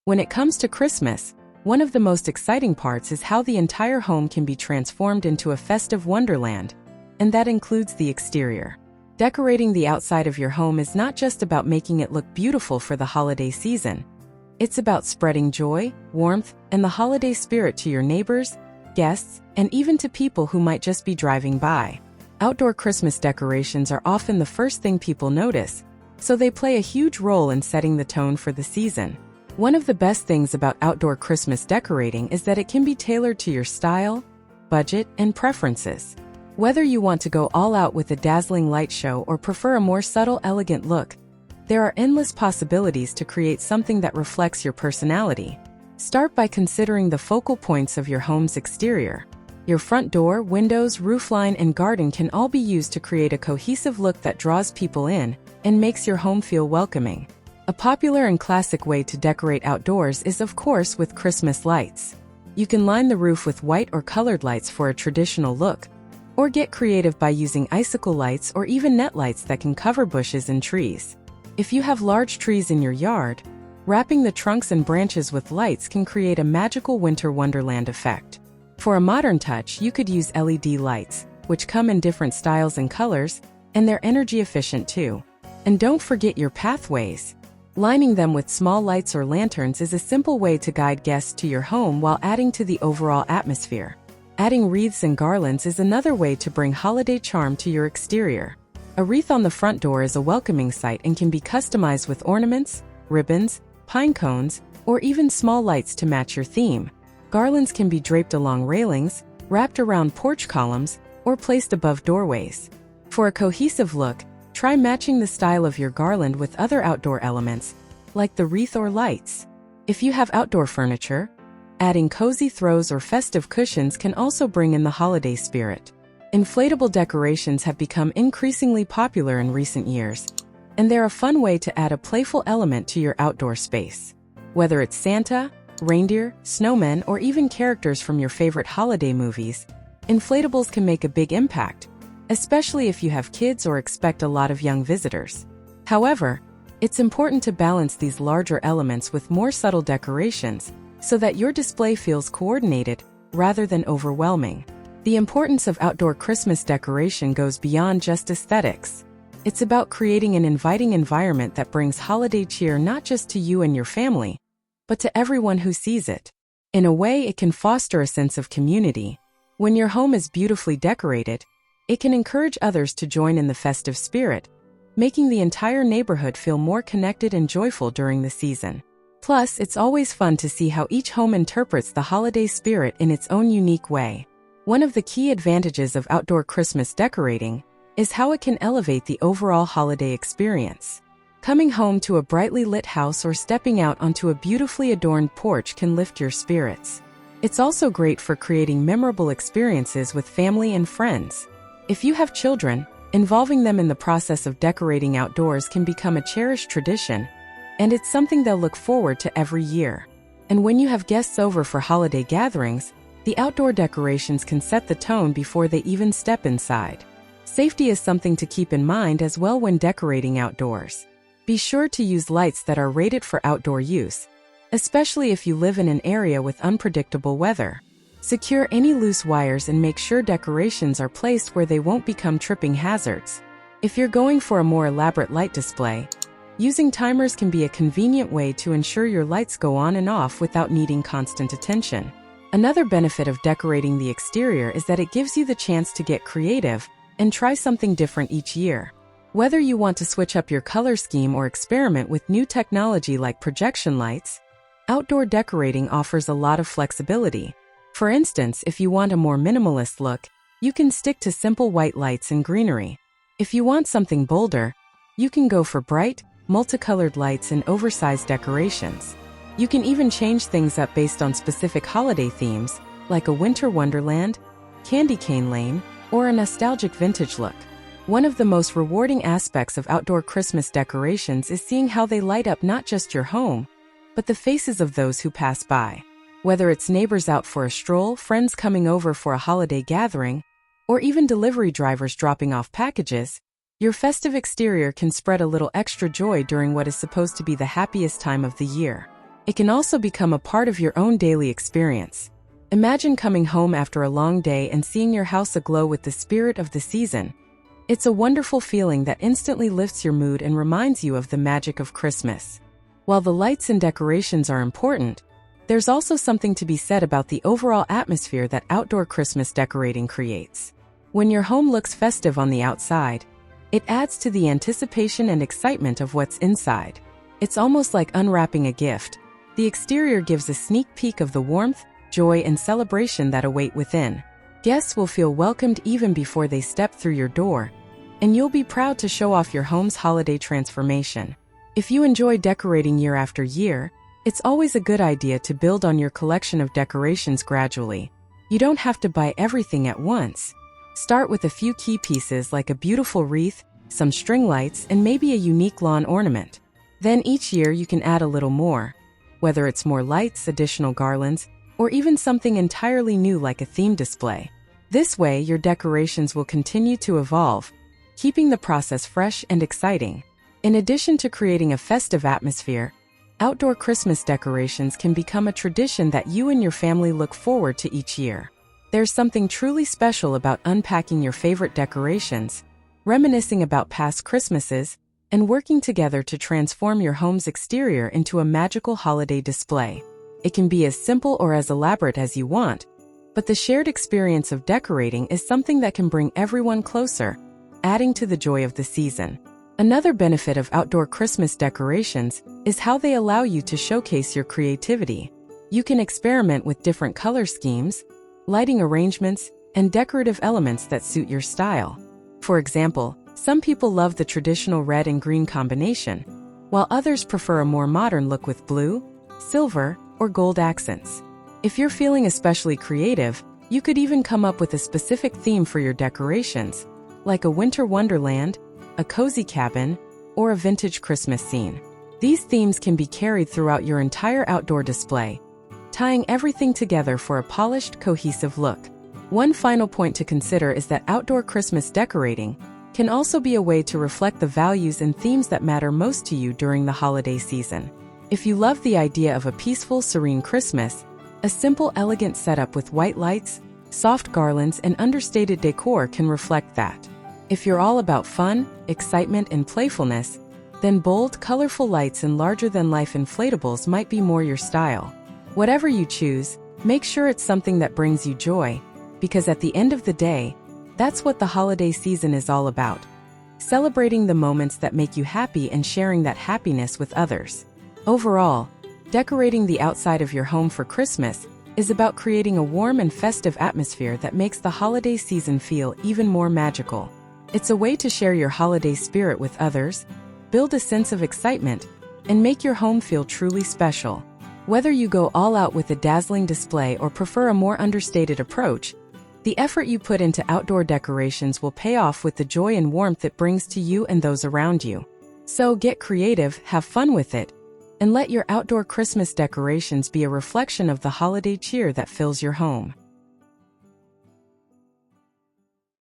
When it comes to Christmas, one of the most exciting parts is how the entire home can be transformed into a festive wonderland, and that includes the exterior. Decorating the outside of your home is not just about making it look beautiful for the holiday season. It's about spreading joy, warmth, and the holiday spirit to your neighbors, guests, and even to people who might just be driving by. Outdoor Christmas decorations are often the first thing people notice, so they play a huge role in setting the tone for the season. One of the best things about outdoor Christmas decorating is that it can be tailored to your style, budget, and preferences. Whether you want to go all out with a dazzling light show or prefer a more subtle, elegant look, there are endless possibilities to create something that reflects your personality. Start by considering the focal points of your home's exterior. Your front door, windows, roofline, and garden can all be used to create a cohesive look that draws people in and makes your home feel welcoming. A popular and classic way to decorate outdoors is, of course, with Christmas lights. You can line the roof with white or colored lights for a traditional look, or get creative by using icicle lights or even net lights that can cover bushes and trees. If you have large trees in your yard, wrapping the trunks and branches with lights can create a magical winter wonderland effect. For a modern touch, you could use LED lights, which come in different styles and colors, and they're energy efficient too. And don't forget your pathways. Lining them with small lights or lanterns is a simple way to guide guests to your home while adding to the overall atmosphere. Adding wreaths and garlands is another way to bring holiday charm to your exterior. A wreath on the front door is a welcoming sight and can be customized with ornaments, ribbons, pine cones, or even small lights to match your theme. Garlands can be draped along railings, wrapped around porch columns, or placed above doorways. For a cohesive look, try matching the style of your garland with other outdoor elements, like the wreath or lights. If you have outdoor furniture, adding cozy throws or festive cushions can also bring in the holiday spirit. Inflatable decorations have become increasingly popular in recent years, and they're a fun way to add a playful element to your outdoor space. Whether it's Santa, reindeer, snowmen, or even characters from your favorite holiday movies, inflatables can make a big impact, especially if you have kids or expect a lot of young visitors. However, it's important to balance these larger elements with more subtle decorations so that your display feels coordinated rather than overwhelming. The importance of outdoor Christmas decoration goes beyond just aesthetics. It's about creating an inviting environment that brings holiday cheer not just to you and your family, but to everyone who sees it. In a way, it can foster a sense of community. When your home is beautifully decorated, it can encourage others to join in the festive spirit, making the entire neighborhood feel more connected and joyful during the season. Plus, it's always fun to see how each home interprets the holiday spirit in its own unique way. One of the key advantages of outdoor Christmas decorating is how it can elevate the overall holiday experience. Coming home to a brightly lit house or stepping out onto a beautifully adorned porch can lift your spirits. It's also great for creating memorable experiences with family and friends. If you have children, involving them in the process of decorating outdoors can become a cherished tradition, and it's something they'll look forward to every year. And when you have guests over for holiday gatherings, the outdoor decorations can set the tone before they even step inside. Safety is something to keep in mind as well when decorating outdoors. Be sure to use lights that are rated for outdoor use, especially if you live in an area with unpredictable weather. Secure any loose wires and make sure decorations are placed where they won't become tripping hazards. If you're going for a more elaborate light display, using timers can be a convenient way to ensure your lights go on and off without needing constant attention. Another benefit of decorating the exterior is that it gives you the chance to get creative and try something different each year. Whether you want to switch up your color scheme or experiment with new technology like projection lights, outdoor decorating offers a lot of flexibility. For instance, if you want a more minimalist look, you can stick to simple white lights and greenery. If you want something bolder, you can go for bright, multicolored lights and oversized decorations. You can even change things up based on specific holiday themes, like a winter wonderland, candy cane lane, or a nostalgic vintage look. One of the most rewarding aspects of outdoor Christmas decorations is seeing how they light up not just your home, but the faces of those who pass by. Whether it's neighbors out for a stroll, friends coming over for a holiday gathering, or even delivery drivers dropping off packages, your festive exterior can spread a little extra joy during what is supposed to be the happiest time of the year. It can also become a part of your own daily experience. Imagine coming home after a long day and seeing your house aglow with the spirit of the season. It's a wonderful feeling that instantly lifts your mood and reminds you of the magic of Christmas. While the lights and decorations are important, there's also something to be said about the overall atmosphere that outdoor Christmas decorating creates. When your home looks festive on the outside, it adds to the anticipation and excitement of what's inside. It's almost like unwrapping a gift. The exterior gives a sneak peek of the warmth, joy, and celebration that await within. Guests will feel welcomed even before they step through your door, and you'll be proud to show off your home's holiday transformation. If you enjoy decorating year after year, it's always a good idea to build on your collection of decorations gradually. You don't have to buy everything at once. Start with a few key pieces like a beautiful wreath, some string lights, and maybe a unique lawn ornament. Then each year you can add a little more, whether it's more lights, additional garlands, or even something entirely new like a theme display. This way, your decorations will continue to evolve, keeping the process fresh and exciting. In addition to creating a festive atmosphere, outdoor Christmas decorations can become a tradition that you and your family look forward to each year. There's something truly special about unpacking your favorite decorations, reminiscing about past Christmases, and working together to transform your home's exterior into a magical holiday display. It can be as simple or as elaborate as you want, but the shared experience of decorating is something that can bring everyone closer, adding to the joy of the season. Another benefit of outdoor Christmas decorations is how they allow you to showcase your creativity. You can experiment with different color schemes, lighting arrangements, and decorative elements that suit your style. For example, some people love the traditional red and green combination, while others prefer a more modern look with blue, silver, or gold accents. If you're feeling especially creative, you could even come up with a specific theme for your decorations, like a winter wonderland, a cozy cabin, or a vintage Christmas scene. These themes can be carried throughout your entire outdoor display, tying everything together for a polished, cohesive look. One final point to consider is that outdoor Christmas decorating can also be a way to reflect the values and themes that matter most to you during the holiday season. If you love the idea of a peaceful, serene Christmas, a simple, elegant setup with white lights, soft garlands, and understated decor can reflect that. If you're all about fun, excitement, and playfulness, then bold, colorful lights and larger-than-life inflatables might be more your style. Whatever you choose, make sure it's something that brings you joy, because at the end of the day, that's what the holiday season is all about. Celebrating the moments that make you happy and sharing that happiness with others. Overall, decorating the outside of your home for Christmas is about creating a warm and festive atmosphere that makes the holiday season feel even more magical. It's a way to share your holiday spirit with others, build a sense of excitement, and make your home feel truly special. Whether you go all out with a dazzling display or prefer a more understated approach, the effort you put into outdoor decorations will pay off with the joy and warmth it brings to you and those around you. So get creative, have fun with it, and let your outdoor Christmas decorations be a reflection of the holiday cheer that fills your home.